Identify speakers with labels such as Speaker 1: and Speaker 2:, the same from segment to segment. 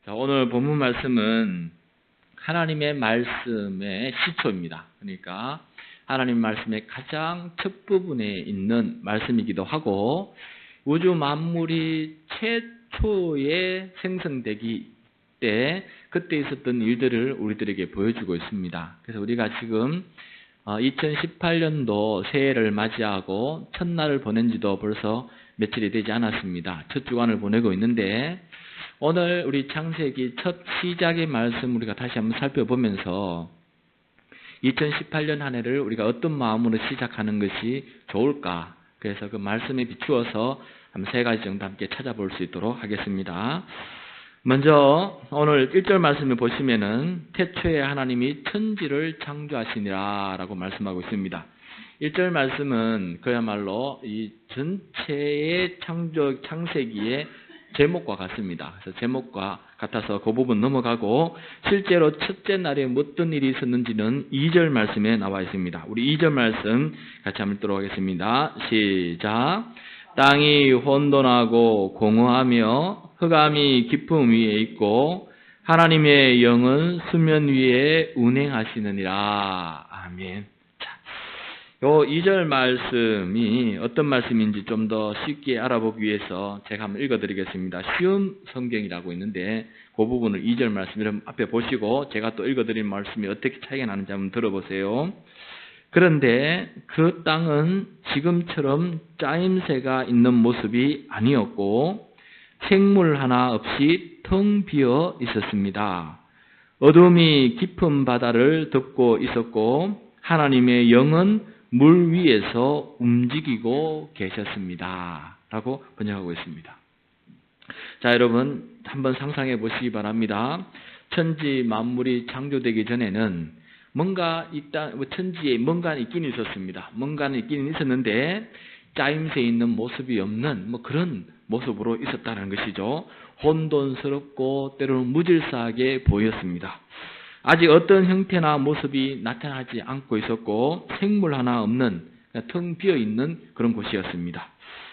Speaker 1: 자, 오늘 본문 말씀은 하나님의 말씀의 시초입니다. 그러니까 하나님 말씀의 가장 첫 부분에 있는 말씀이기도 하고 우주 만물이 최초에 생성되기 때 그때 있었던 일들을 우리들에게 보여주고 있습니다. 그래서 우리가 지금 2018년도 새해를 맞이하고 첫날을 보낸 지도 벌써 며칠이 되지 않았습니다. 첫 주간을 보내고 있는데 오늘 우리 창세기 첫 시작의 말씀 우리가 다시 한번 살펴보면서 2018년 한 해를 우리가 어떤 마음으로 시작하는 것이 좋을까? 그래서 그 말씀에 비추어서 한 세 가지 정도 함께 찾아볼 수 있도록 하겠습니다. 먼저 오늘 1절 말씀을 보시면은 태초에 하나님이 천지를 창조하시니라 라고 말씀하고 있습니다. 1절 말씀은 그야말로 이 전체의 창세기의 제목과 같습니다. 그래서 제목과 같아서 그 부분 넘어가고 실제로 첫째 날에 어떤 일이 있었는지는 2절 말씀에 나와 있습니다. 우리 2절 말씀 같이 한번 읽도록 하겠습니다. 시작. 땅이 혼돈하고 공허하며 흑암이 깊음 위에 있고 하나님의 영은 수면 위에 운행하시느니라. 아멘. 요 2절 말씀이 어떤 말씀인지 좀 더 쉽게 알아보기 위해서 제가 한번 읽어드리겠습니다. 쉬운 성경이라고 있는데 그 부분을 2절 말씀을 앞에 보시고 제가 또 읽어드린 말씀이 어떻게 차이가 나는지 한번 들어보세요. 그런데 그 땅은 지금처럼 짜임새가 있는 모습이 아니었고 생물 하나 없이 텅 비어 있었습니다. 어둠이 깊은 바다를 덮고 있었고 하나님의 영은 물 위에서 움직이고 계셨습니다. 라고 번역하고 있습니다. 자, 여러분 한번 상상해 보시기 바랍니다. 천지 만물이 창조되기 전에는 뭔가 천지에 뭔가 있긴 있었습니다. 뭔가는 있긴 있었는데 짜임새 있는 모습이 없는 그런 모습으로 있었다는 것이죠. 혼돈스럽고 때로는 무질서하게 보였습니다. 아직 어떤 형태나 모습이 나타나지 않고 있었고 생물 하나 없는 텅 비어있는 그런 곳이었습니다.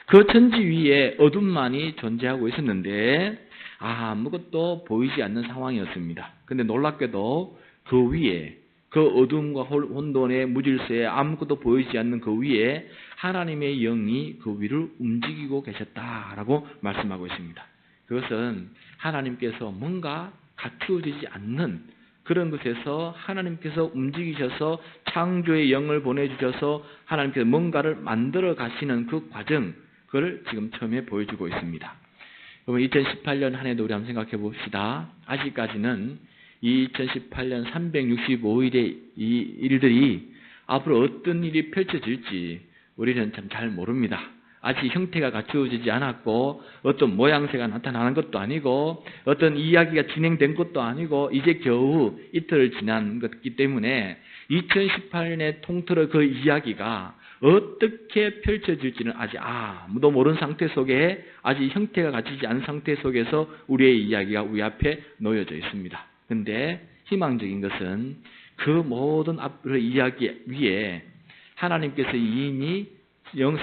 Speaker 1: 그 천지 위에 어둠만이 존재하고 있었는데 아무것도 보이지 않는 상황이었습니다. 그런데 놀랍게도 그 위에 그 어둠과 혼돈의 무질서에 아무것도 보이지 않는 그 위에 하나님의 영이 그 위를 움직이고 계셨다라고 말씀하고 있습니다. 그것은 하나님께서 뭔가 갖추어지지 않는 그런 것에서 하나님께서 움직이셔서 창조의 영을 보내주셔서 하나님께서 뭔가를 만들어 가시는 그 과정, 그걸 지금 처음에 보여주고 있습니다. 그러면 2018년 한 해도 우리 한번 생각해 봅시다. 아직까지는 2018년 365일의 이 일들이 앞으로 어떤 일이 펼쳐질지 우리는 참 잘 모릅니다. 아직 형태가 갖추어지지 않았고 어떤 모양새가 나타나는 것도 아니고 어떤 이야기가 진행된 것도 아니고 이제 겨우 이틀을 지난 것이기 때문에 2018년의 통틀어 그 이야기가 어떻게 펼쳐질지는 아직 아무도 모르는 상태 속에 아직 형태가 갖추지 않은 상태 속에서 우리의 이야기가 우리 앞에 놓여져 있습니다. 그런데 희망적인 것은 그 모든 앞으로의 이야기 위에 하나님께서 이미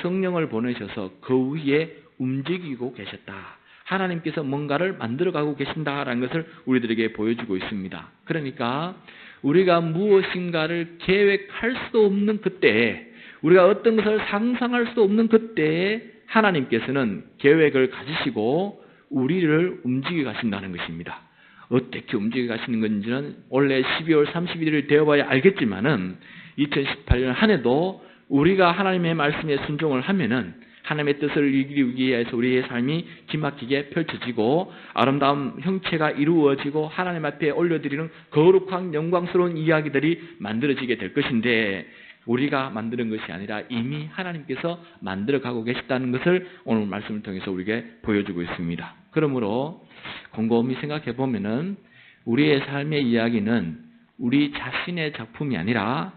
Speaker 1: 성령을 보내셔서 그 위에 움직이고 계셨다. 하나님께서 뭔가를 만들어가고 계신다라는 것을 우리들에게 보여주고 있습니다. 그러니까 우리가 무엇인가를 계획할 수 없는 그때에 우리가 어떤 것을 상상할 수 없는 그때에 하나님께서는 계획을 가지시고 우리를 움직여 가신다는 것입니다. 어떻게 움직여 가시는 건지는 원래 12월 31일 되어봐야 알겠지만은 2018년 한 해도 우리가 하나님의 말씀에 순종을 하면은 하나님의 뜻을 이루기 위해서 우리의 삶이 기막히게 펼쳐지고 아름다운 형체가 이루어지고 하나님 앞에 올려드리는 거룩한 영광스러운 이야기들이 만들어지게 될 것인데 우리가 만드는 것이 아니라 이미 하나님께서 만들어가고 계시다는 것을 오늘 말씀을 통해서 우리에게 보여주고 있습니다. 그러므로 곰곰이 생각해 보면은 우리의 삶의 이야기는 우리 자신의 작품이 아니라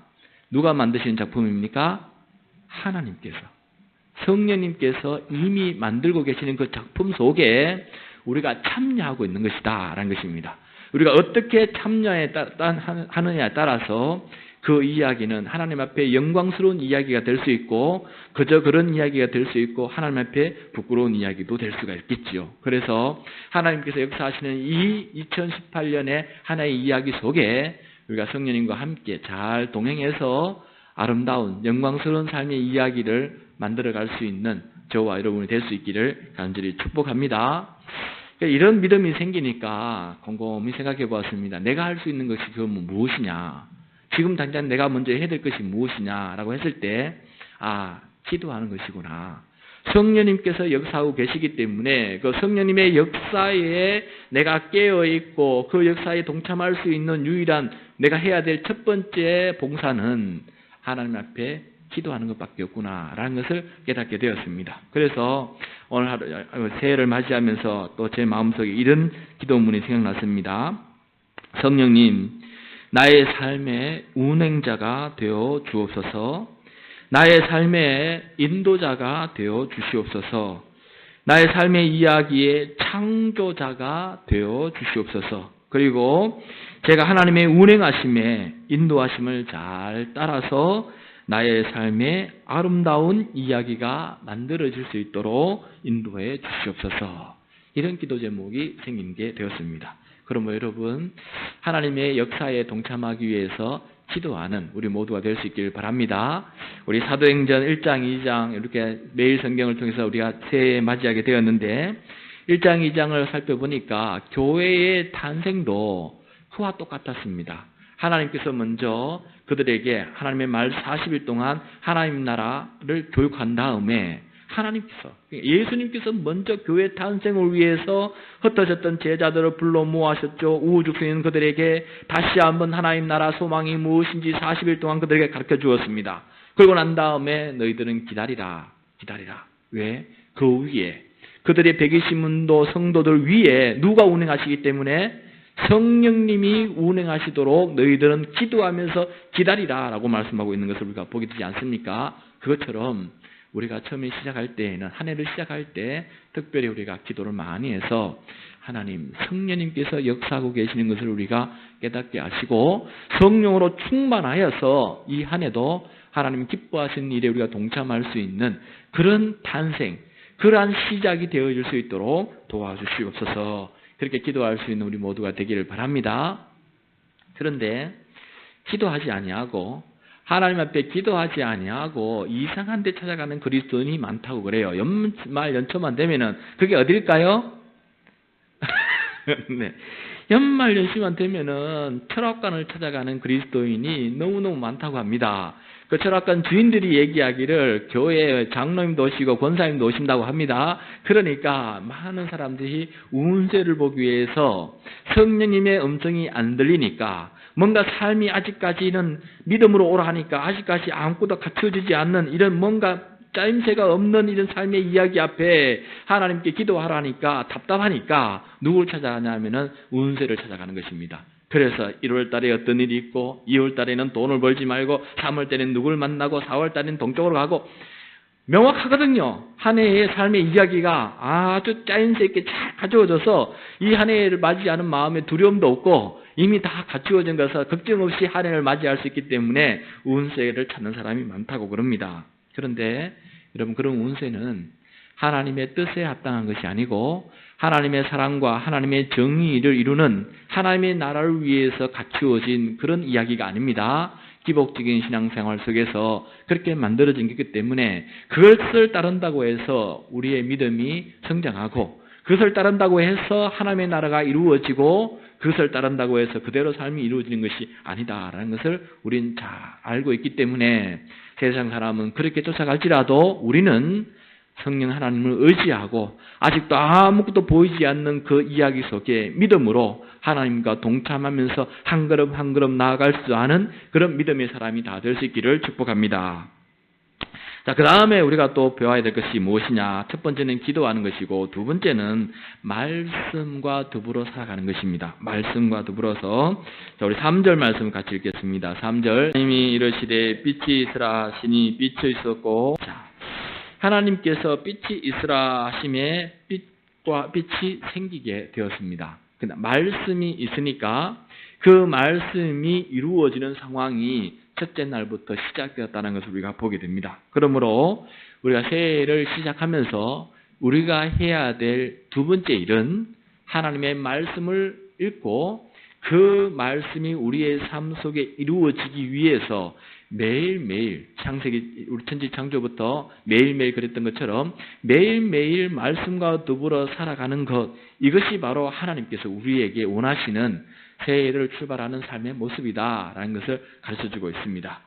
Speaker 1: 누가 만드신 작품입니까? 하나님께서. 성령님께서 이미 만들고 계시는 그 작품 속에 우리가 참여하고 있는 것이다 라는 것입니다. 우리가 어떻게 참여하느냐에 따라서 그 이야기는 하나님 앞에 영광스러운 이야기가 될 수 있고 그저 그런 이야기가 될 수 있고 하나님 앞에 부끄러운 이야기도 될 수가 있겠지요. 그래서 하나님께서 역사하시는 이 2018년의 하나의 이야기 속에 우리가 성령님과 함께 잘 동행해서 아름다운 영광스러운 삶의 이야기를 만들어갈 수 있는 저와 여러분이 될 수 있기를 간절히 축복합니다. 이런 믿음이 생기니까 곰곰이 생각해 보았습니다. 내가 할 수 있는 것이 그건 무엇이냐? 지금 당장 내가 먼저 해야 될 것이 무엇이냐라고 했을 때 기도하는 것이구나. 성령님께서 역사하고 계시기 때문에 그 성령님의 역사에 내가 깨어있고 그 역사에 동참할 수 있는 유일한 내가 해야 될 첫 번째 봉사는 하나님 앞에 기도하는 것밖에 없구나라는 것을 깨닫게 되었습니다. 그래서 오늘 하루 새해를 맞이하면서 또 제 마음속에 이런 기도문이 생각났습니다. 성령님, 나의 삶의 운행자가 되어 주옵소서. 나의 삶의 인도자가 되어 주시옵소서. 나의 삶의 이야기의 창조자가 되어 주시옵소서. 그리고 제가 하나님의 운행하심에 인도하심을 잘 따라서 나의 삶의 아름다운 이야기가 만들어질 수 있도록 인도해 주시옵소서. 이런 기도 제목이 생긴 게 되었습니다. 그러면 여러분, 하나님의 역사에 동참하기 위해서 기도하는 우리 모두가 될 수 있기를 바랍니다. 우리 사도행전 1장, 2장 이렇게 매일 성경을 통해서 우리가 새해에 맞이하게 되었는데 1장, 2장을 살펴보니까 교회의 탄생도 그와 똑같았습니다. 하나님께서 먼저 그들에게 하나님의 말 40일 동안 하나님 나라를 교육한 다음에 예수님께서 먼저 교회 탄생을 위해서 흩어졌던 제자들을 불러 모아셨죠. 우후죽순인 그들에게 다시 한번 하나님 나라 소망이 무엇인지 40일 동안 그들에게 가르쳐 주었습니다. 그러고 난 다음에 너희들은 기다리라. 왜? 그 위에 그들의 120문도 성도들 위에 누가 운행하시기 때문에 성령님이 운행하시도록 너희들은 기도하면서 기다리라 라고 말씀하고 있는 것을 우리가 보게 되지 않습니까? 그것처럼 우리가 처음에 시작할 때에는 한 해를 시작할 때 특별히 우리가 기도를 많이 해서 하나님 성령님께서 역사하고 계시는 것을 우리가 깨닫게 하시고 성령으로 충만하여서 이 한 해도 하나님 기뻐하시는 일에 우리가 동참할 수 있는 그런 탄생, 그러한 시작이 되어질 수 있도록 도와주시옵소서. 그렇게 기도할 수 있는 우리 모두가 되기를 바랍니다. 그런데 기도하지 아니하고 하나님 앞에 기도하지 아니하고 이상한 데 찾아가는 그리스도인이 많다고 그래요. 연말 연초만 되면은 그게 어딜까요? 네. 연말 연시만 되면은 철학관을 찾아가는 그리스도인이 너무너무 많다고 합니다. 그 철학관 주인들이 얘기하기를 교회 장로님도 오시고 권사님도 오신다고 합니다. 그러니까 많은 사람들이 운세를 보기 위해서 성령님의 음성이 안 들리니까 뭔가 삶이 아직까지는 믿음으로 오라 하니까 아직까지 아무것도 갖춰지지 않는 이런 뭔가 짜임새가 없는 이런 삶의 이야기 앞에 하나님께 기도하라니까 답답하니까 누굴 찾아가냐면은 운세를 찾아가는 것입니다. 그래서 1월 달에 어떤 일이 있고 2월 달에는 돈을 벌지 말고 3월 달에는 누굴 만나고 4월 달에는 동쪽으로 가고 명확하거든요. 한 해의 삶의 이야기가 아주 짜임새 있게 잘 가져져서 이 한 해를 맞이하는 마음에 두려움도 없고 이미 다 갖추어진 것을 걱정 없이 한 해를 맞이할 수 있기 때문에 운세를 찾는 사람이 많다고 그럽니다. 그런데 여러분 그런 운세는 하나님의 뜻에 합당한 것이 아니고 하나님의 사랑과 하나님의 정의를 이루는 하나님의 나라를 위해서 갖추어진 그런 이야기가 아닙니다. 기복적인 신앙생활 속에서 그렇게 만들어진 것이기 때문에 그것을 따른다고 해서 우리의 믿음이 성장하고 그것을 따른다고 해서 하나님의 나라가 이루어지고 그것을 따른다고 해서 그대로 삶이 이루어지는 것이 아니다라는 것을 우리는 잘 알고 있기 때문에 세상 사람은 그렇게 쫓아갈지라도 우리는 성령 하나님을 의지하고 아직도 아무것도 보이지 않는 그 이야기 속에 믿음으로 하나님과 동참하면서 한 걸음 한 걸음 나아갈 수 아는 그런 믿음의 사람이 다 될 수 있기를 축복합니다. 자, 그 다음에 우리가 또 배워야 될 것이 무엇이냐? 첫 번째는 기도하는 것이고 두 번째는 말씀과 더불어 살아가는 것입니다. 말씀과 더불어서 자, 우리 3절 말씀을 같이 읽겠습니다. 3절 하나님이 이르시되 빛이 있으라 하시니 빛이 있었고 자, 하나님께서 빛이 있으라 하심에 빛과 빛이 생기게 되었습니다. 말씀이 있으니까 그 말씀이 이루어지는 상황이 첫째 날부터 시작되었다는 것을 우리가 보게 됩니다. 그러므로 우리가 새해를 시작하면서 우리가 해야 될 두 번째 일은 하나님의 말씀을 읽고 그 말씀이 우리의 삶 속에 이루어지기 위해서 매일매일 창세기 우리 천지 창조부터 매일매일 그랬던 것처럼 매일매일 말씀과 더불어 살아가는 것, 이것이 바로 하나님께서 우리에게 원하시는 새해를 출발하는 삶의 모습이다라는 것을 가르쳐주고 있습니다.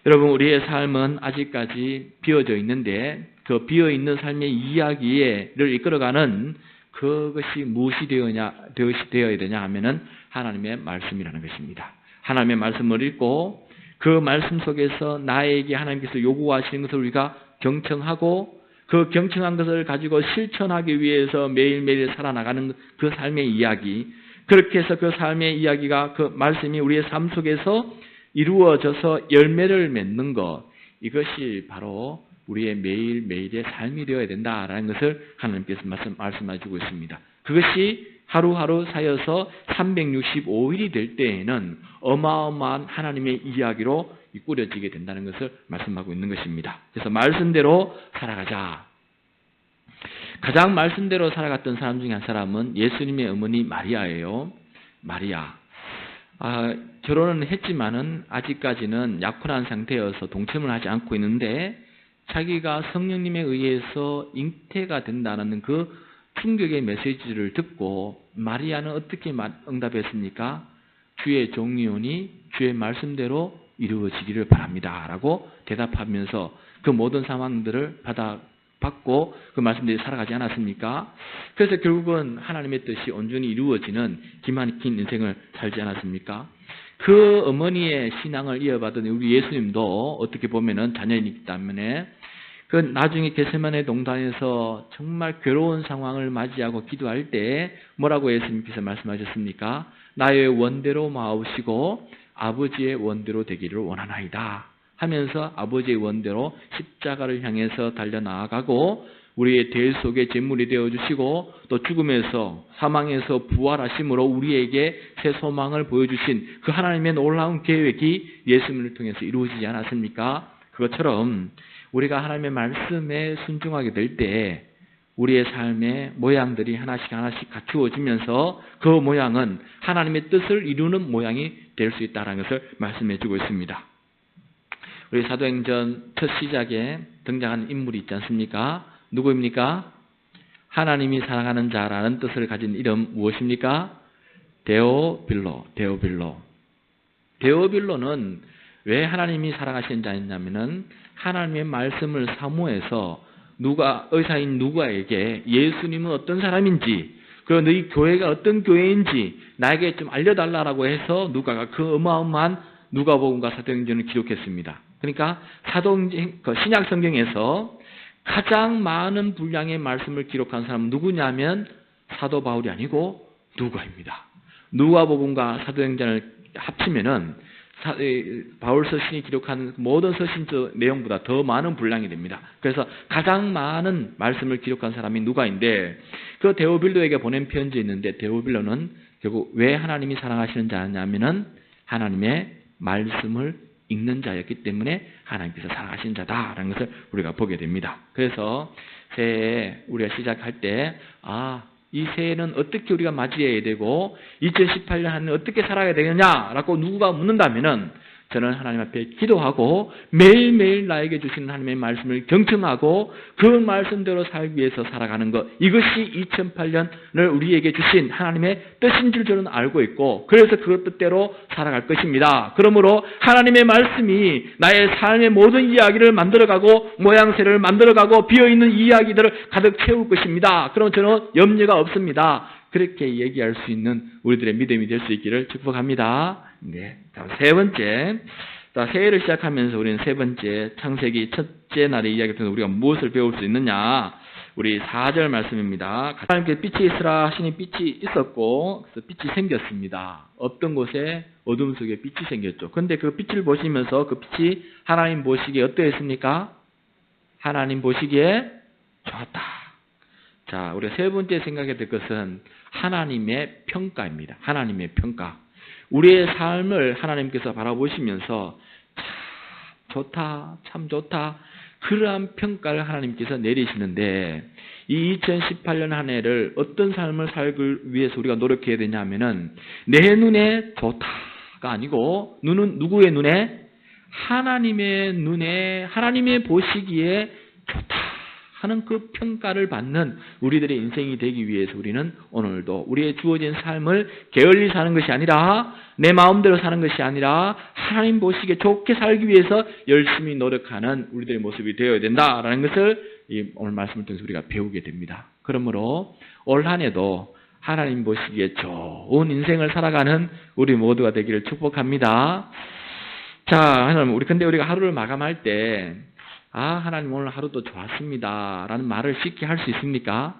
Speaker 1: 여러분, 우리의 삶은 아직까지 비어져 있는데 그 비어있는 삶의 이야기를 이끌어가는 그것이 무엇이 되어야 되냐 하면은 하나님의 말씀이라는 것입니다. 하나님의 말씀을 읽고 그 말씀 속에서 나에게 하나님께서 요구하시는 것을 우리가 경청하고 그 경청한 것을 가지고 실천하기 위해서 매일매일 살아나가는 그 삶의 이야기, 그렇게 해서 그 삶의 이야기가 그 말씀이 우리의 삶 속에서 이루어져서 열매를 맺는 것, 이것이 바로 우리의 매일매일의 삶이 되어야 된다라는 것을 하나님께서 말씀해 주고 있습니다. 그것이 하루하루 쌓여서 365일이 될 때에는 어마어마한 하나님의 이야기로 꾸려지게 된다는 것을 말씀하고 있는 것입니다. 그래서 말씀대로 살아가자. 가장 말씀대로 살아갔던 사람 중에 한 사람은 예수님의 어머니 마리아예요. 마리아. 결혼은 했지만은 아직까지는 약혼한 상태여서 동침을 하지 않고 있는데 자기가 성령님에 의해서 잉태가 된다는 그 충격의 메시지를 듣고 마리아는 어떻게 응답했습니까? 주의 종이오니 주의 말씀대로 이루어지기를 바랍니다 라고 대답하면서 그 모든 상황들을 받고 그 말씀대로 살아가지 않았습니까? 그래서 결국은 하나님의 뜻이 온전히 이루어지는 기막힌 인생을 살지 않았습니까? 그 어머니의 신앙을 이어받은 우리 예수님도 어떻게 보면은 자녀이기 때문에 그 나중에 겟세마네 동산에서 정말 괴로운 상황을 맞이하고 기도할 때 뭐라고 예수님께서 말씀하셨습니까? 나의 원대로 마옵시고 아버지의 원대로 되기를 원하나이다 하면서 아버지의 원대로 십자가를 향해서 달려나아가고 우리의 대 속에 제물이 되어주시고 또 죽음에서 사망에서 부활하심으로 우리에게 새 소망을 보여주신 그 하나님의 놀라운 계획이 예수님을 통해서 이루어지지 않았습니까? 그것처럼 우리가 하나님의 말씀에 순종하게 될 때 우리의 삶의 모양들이 하나씩 갖추어지면서 그 모양은 하나님의 뜻을 이루는 모양이 될 수 있다는 것을 말씀해 주고 있습니다. 우리 사도행전 첫 시작에 등장하는 인물이 있지 않습니까? 누구입니까? 하나님이 사랑하는 자라는 뜻을 가진 이름 무엇입니까? 데오빌로. 데오빌로는 왜 하나님이 사랑하시는 자였냐면은 하나님의 말씀을 사모해서 의사인 누가에게 예수님은 어떤 사람인지 그리고 너희 교회가 어떤 교회인지 나에게 좀 알려달라고 해서 누가가 그 어마어마한 누가복음과 사도행전을 기록했습니다. 그러니까 신약 성경에서 가장 많은 분량의 말씀을 기록한 사람은 누구냐면 사도 바울이 아니고 누가입니다. 누가복음과 사도행전을 합치면은 바울 서신이 기록한 모든 서신 내용보다 더 많은 분량이 됩니다. 그래서 가장 많은 말씀을 기록한 사람이 누가인데 그 데오빌로에게 보낸 편지에 있는데 데오빌로는 결국 왜 하나님이 사랑하시는 자냐면은 하나님의 말씀을 읽는 자였기 때문에 하나님께서 사랑하시는 자다라는 것을 우리가 보게 됩니다. 그래서 새해 우리가 시작할 때 이 새해는 어떻게 우리가 맞이해야 되고 2018년에는 어떻게 살아야 되느냐라고 누가 묻는다면은 저는 하나님 앞에 기도하고 매일매일 나에게 주시는 하나님의 말씀을 경청하고 그 말씀대로 살기 위해서 살아가는 것, 이것이 2008년을 우리에게 주신 하나님의 뜻인 줄 저는 알고 있고 그래서 그 뜻대로 살아갈 것입니다. 그러므로 하나님의 말씀이 나의 삶의 모든 이야기를 만들어가고 모양새를 만들어가고 비어있는 이야기들을 가득 채울 것입니다. 그럼 저는 염려가 없습니다. 그렇게 얘기할 수 있는 우리들의 믿음이 될 수 있기를 축복합니다. 네. 세 번째. 새해를 시작하면서 우리는 세 번째 창세기 첫째 날의 이야기를 통해서 우리가 무엇을 배울 수 있느냐. 우리 4절 말씀입니다. 하나님께 빛이 있으라 하시니 빛이 있었고 그래서 빛이 생겼습니다. 없던 곳에 어둠 속에 빛이 생겼죠. 그런데 그 빛을 보시면서 그 빛이 하나님 보시기에 어떠했습니까? 하나님 보시기에 좋았다. 자, 우리가 세 번째 생각해야 될 것은 하나님의 평가입니다. 하나님의 평가. 우리의 삶을 하나님께서 바라보시면서 좋다, 참 좋다. 그러한 평가를 하나님께서 내리시는데 이 2018년 한 해를 어떤 삶을 살기 위해서 우리가 노력해야 되냐면은 내 눈에 좋다가 아니고 눈은 누구의 눈에? 하나님의 눈에 하나님의 보시기에 좋다 하는 그 평가를 받는 우리들의 인생이 되기 위해서 우리는 오늘도 우리의 주어진 삶을 게을리 사는 것이 아니라 내 마음대로 사는 것이 아니라 하나님 보시기에 좋게 살기 위해서 열심히 노력하는 우리들의 모습이 되어야 된다라는 것을 오늘 말씀을 통해서 우리가 배우게 됩니다. 그러므로 올 한 해도 하나님 보시기에 좋은 인생을 살아가는 우리 모두가 되기를 축복합니다. 자, 하나님, 근데 우리가 하루를 마감할 때 하나님 오늘 하루도 좋았습니다 라는 말을 쉽게 할 수 있습니까?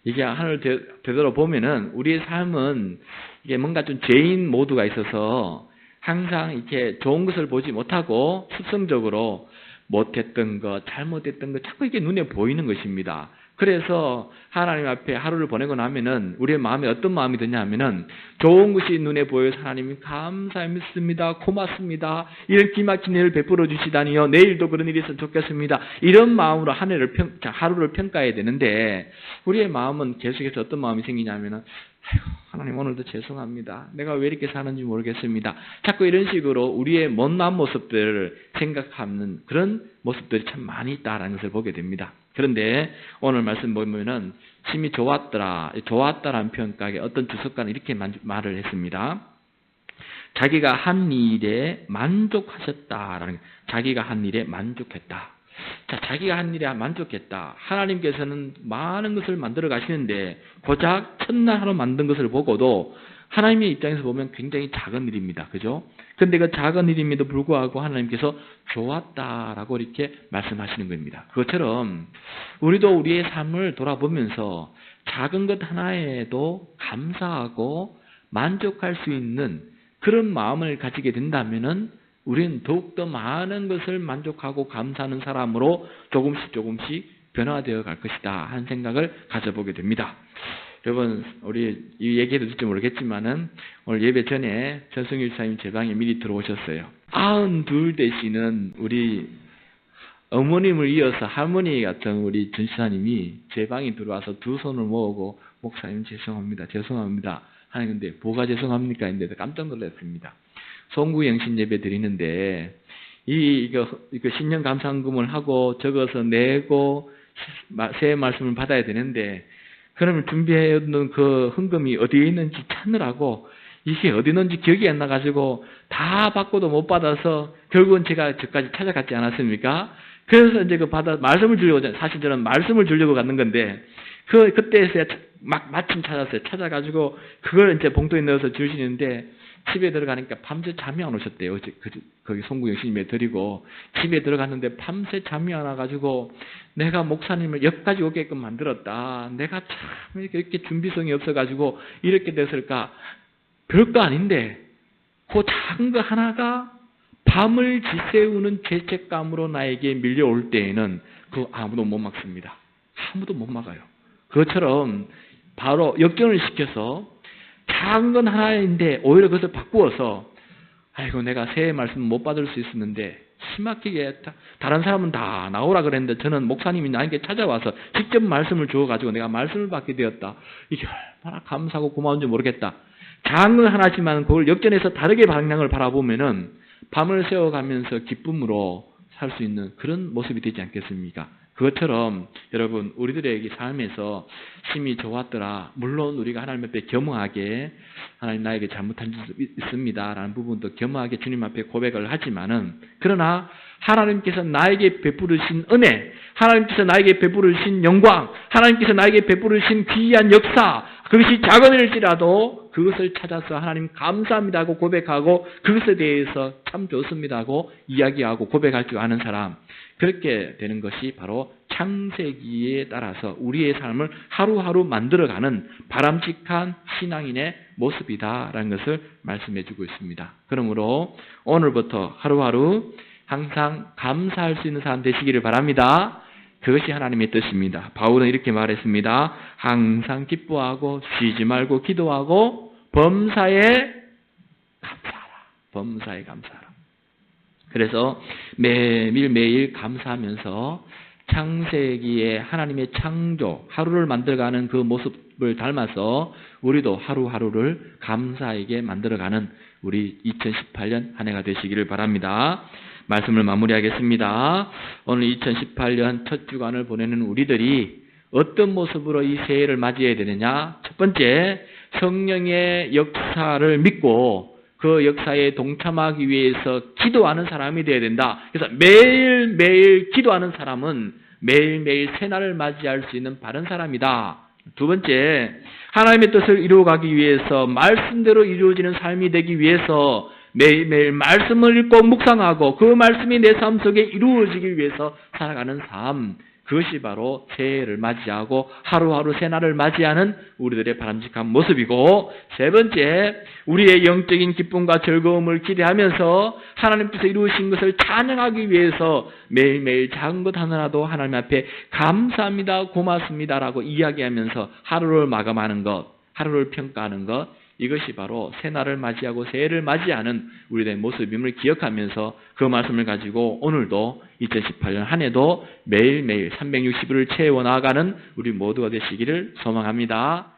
Speaker 1: 이게 하늘 되돌아보면은 우리의 삶은 이게 뭔가 좀 죄인 모드가 있어서 항상 이렇게 좋은 것을 보지 못하고 습성적으로 못했던 것, 잘못했던 것 자꾸 이게 눈에 보이는 것입니다. 그래서 하나님 앞에 하루를 보내고 나면은 우리의 마음에 어떤 마음이 드냐 하면은 좋은 것이 눈에 보여서 하나님 감사합니다. 고맙습니다. 이런 기막힌 일을 베풀어 주시다니요. 내일도 그런 일이 있으면 좋겠습니다. 이런 마음으로 하루를 평가해야 되는데 우리의 마음은 계속해서 어떤 마음이 생기냐면은 하나님 오늘도 죄송합니다. 내가 왜 이렇게 사는지 모르겠습니다. 자꾸 이런 식으로 우리의 못난 모습들을 생각하는 그런 모습들이 참 많이 있다라는 것을 보게 됩니다. 그런데 오늘 말씀 보면은 심히 좋았다라는 평가에 어떤 주석가는 이렇게 말을 했습니다. 자기가 한 일에 만족하셨다라는 자기가 한 일에 만족했다. 자, 자기가 한 일에 만족했다. 하나님께서는 많은 것을 만들어 가시는데 고작 첫날 하루 만든 것을 보고도 하나님의 입장에서 보면 굉장히 작은 일입니다. 그죠? 근데 그 작은 일임에도 불구하고 하나님께서 좋았다라고 이렇게 말씀하시는 겁니다. 그것처럼 우리도 우리의 삶을 돌아보면서 작은 것 하나에도 감사하고 만족할 수 있는 그런 마음을 가지게 된다면은 우리는 더욱더 많은 것을 만족하고 감사하는 사람으로 조금씩 변화되어 갈 것이다 하는 생각을 가져보게 됩니다. 여러분, 우리 이 얘기해도 될지 모르겠지만은 오늘 예배 전에 전승일 사님 제 방에 미리 들어오셨어요. 92 되시는 우리 어머님을 이어서 할머니 같은 우리 전시사님이 제 방에 들어와서 두 손을 모으고 목사님 죄송합니다 하는 건데 뭐가 죄송합니까? 했는데 깜짝 놀랐습니다. 송구영신 예배 드리는데 이거 신년 감사헌금을 하고 적어서 내고 새해 말씀을 받아야 되는데 그러면 준비해 놓은 그 헌금이 어디에 있는지 찾느라고 이게 어디 있는지 기억이 안 나가지고 다 받고도 못 받아서 결국은 제가 저까지 찾아갔지 않았습니까? 그래서 이제 말씀을 주려고, 사실 저는 말씀을 주려고 갔는 건데 그때서야 마침 찾아가지고 그걸 이제 봉투에 넣어서 주시는데 집에 들어가니까 밤새 잠이 안 오셨대요. 거기 송구영신님에 드리고 집에 들어갔는데 밤새 잠이 안 와가지고 내가 목사님을 여기까지 오게끔 만들었다. 내가 참 이렇게 준비성이 없어가지고 이렇게 됐을까. 별거 아닌데 그 작은 거 하나가 밤을 지새우는 죄책감으로 나에게 밀려올 때에는 아무도 못 막습니다. 아무도 못 막아요. 그것처럼 바로 역전을 시켜서 작은 건 하나인데 오히려 그것을 바꾸어서 아이고 내가 새해 말씀 못 받을 수 있었는데 심막히게 다른 사람은 다 나오라 그랬는데 저는 목사님이 나에게 찾아와서 직접 말씀을 주어가지고 내가 말씀을 받게 되었다. 이게 얼마나 감사하고 고마운지 모르겠다. 작은 건 하나지만 그걸 역전해서 다르게 방향을 바라보면은 밤을 새워가면서 기쁨으로 살 수 있는 그런 모습이 되지 않겠습니까? 그것처럼 여러분 우리들에게 삶에서 심히 좋았더라. 물론 우리가 하나님 앞에 겸허하게 하나님 나에게 잘못한 줄 있습니다 라는 부분도 겸허하게 주님 앞에 고백을 하지만은 그러나 하나님께서 나에게 베푸르신 은혜, 하나님께서 나에게 베푸르신 영광, 하나님께서 나에게 베푸르신 귀한 역사, 그것이 작은 일일지라도 그것을 찾아서 하나님 감사합니다 하고 고백하고 그것에 대해서 참 좋습니다 하고 이야기하고 고백할 줄 아는 사람, 그렇게 되는 것이 바로 창세기에 따라서 우리의 삶을 하루하루 만들어가는 바람직한 신앙인의 모습이다라는 것을 말씀해주고 있습니다. 그러므로 오늘부터 하루하루 항상 감사할 수 있는 사람 되시기를 바랍니다. 그것이 하나님의 뜻입니다. 바울은 이렇게 말했습니다. 항상 기뻐하고 쉬지 말고 기도하고 범사에 감사하라. 범사에 감사하라. 그래서 매일매일 감사하면서 창세기에 하나님의 창조, 하루를 만들어가는 그 모습을 닮아서 우리도 하루하루를 감사하게 만들어가는 우리 2018년 한 해가 되시기를 바랍니다. 말씀을 마무리하겠습니다. 오늘 2018년 첫 주간을 보내는 우리들이 어떤 모습으로 이 새해를 맞이해야 되느냐? 첫 번째, 성령의 역사를 믿고 그 역사에 동참하기 위해서 기도하는 사람이 되어야 된다. 그래서 매일매일 기도하는 사람은 매일매일 새날을 맞이할 수 있는 바른 사람이다. 두 번째, 하나님의 뜻을 이루어가기 위해서 말씀대로 이루어지는 삶이 되기 위해서 매일매일 말씀을 읽고 묵상하고 그 말씀이 내 삶 속에 이루어지기 위해서 살아가는 삶, 그것이 바로 새해를 맞이하고 하루하루 새날을 맞이하는 우리들의 바람직한 모습이고, 세 번째, 우리의 영적인 기쁨과 즐거움을 기대하면서 하나님께서 이루신 것을 찬양하기 위해서 매일매일 작은 것 하나라도 하나님 앞에 감사합니다, 고맙습니다라고 이야기하면서 하루를 마감하는 것, 하루를 평가하는 것, 이것이 바로 새날을 맞이하고 새해를 맞이하는 우리의 모습임을 기억하면서 그 말씀을 가지고 오늘도 2018년 한 해도 매일매일 360일을 채워나가는 우리 모두가 되시기를 소망합니다.